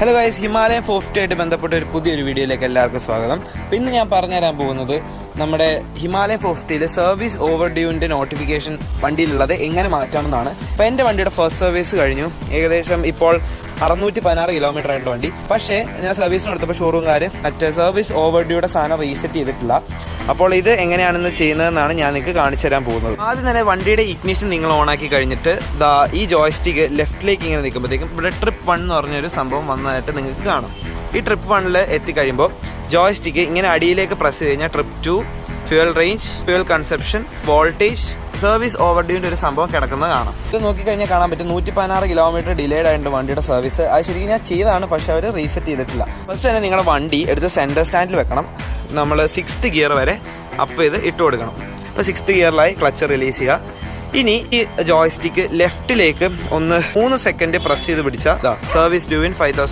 Hello guys, Himalayan 450 ആയിട്ട് ബന്ധപ്പെട്ട ഒരു പുതിയൊരു വീഡിയോയിലേക്ക് എല്ലാവർക്കും സ്വാഗതം. ഇന്ന് ഞാൻ പറഞ്ഞുതരാൻ പോകുന്നത് നമ്മുടെ ഹിമാലയൻ 450 സർവീസ് ഓവർ ഡ്യൂവിന്റെ നോട്ടിഫിക്കേഷൻ വണ്ടിയിലുള്ളത് എങ്ങനെ മാറ്റാമെന്നാണ്. അപ്പോൾ എൻ്റെ വണ്ടിയുടെ ഫസ്റ്റ് സർവീസ് കഴിഞ്ഞു. ഏകദേശം ഇപ്പോൾ 616 കിലോമീറ്റർ ആയിട്ട് വണ്ടി. പക്ഷേ ഞാൻ സർവീസിന് എടുത്തപ്പോൾ ഷോറൂംകാർ മറ്റേ സർവീസ് ഓവർ ഡ്യൂയുടെ സാധനം റീസെറ്റ് ചെയ്തിട്ടില്ല. അപ്പോൾ ഇത് എങ്ങനെയാണെന്ന് ചെയ്യുന്നതെന്നാണ് ഞാൻ നിങ്ങൾക്ക് കാണിച്ചു തരാൻ പോകുന്നത്. ആദ്യം തന്നെ വണ്ടിയുടെ ഇഗ്നിഷൻ നിങ്ങൾ ഓണാക്കി കഴിഞ്ഞിട്ട് ഈ ജോയ്സ്റ്റിക്ക് ലെഫ്റ്റിലേക്ക് ഇങ്ങനെ നിൽക്കുമ്പോഴത്തേക്കും ഇവിടെ ട്രിപ്പ് 1 എന്ന് പറഞ്ഞൊരു സംഭവം വന്നതായിട്ട് നിങ്ങൾക്ക് കാണാം. ഈ ട്രിപ്പ് 1 എത്തിക്കഴിയുമ്പോൾ ജോയ്സ്റ്റിക്ക് ഇങ്ങനെ അടിയിലേക്ക് പ്രസ് ചെയ്ത് കഴിഞ്ഞാൽ trip 2, fuel range, fuel consumption, voltage, service over ഡ്യൂവിന്റെ ഒരു സംഭവം കിടക്കുന്നത് കാണാം. ഇത് നോക്കിക്കഴിഞ്ഞാൽ കാണാൻ പറ്റും 116 കിലോമീറ്റർ ഡിലേഡ് ആയിട്ട് വണ്ടിയുടെ സർവീസ്. അത് ശരിക്കും ഞാൻ ചെയ്തതാണ്, പക്ഷെ അവർ റീസെറ്റ് ചെയ്തിട്ടില്ല. ഫസ്റ്റ് തന്നെ നിങ്ങളുടെ വണ്ടി എടുത്ത് സെന്റർ സ്റ്റാൻഡിൽ വെക്കണം. നമ്മൾ 6th ഗിയർ വരെ അപ്പ് ചെയ്ത് ഇട്ട് കൊടുക്കണം. അപ്പോൾ 6th ഗിയറിലായി ക്ലച്ച് റിലീസ് ചെയ്യുക. ഇനി ഈ ജോയ്സ്റ്റിക്ക് ലെഫ്റ്റിലേക്ക് 3 സെക്കൻഡ് പ്രസ് ചെയ്ത് പിടിച്ചാൽ സർവീസ് ഡ്യൂ ഇൻ 5000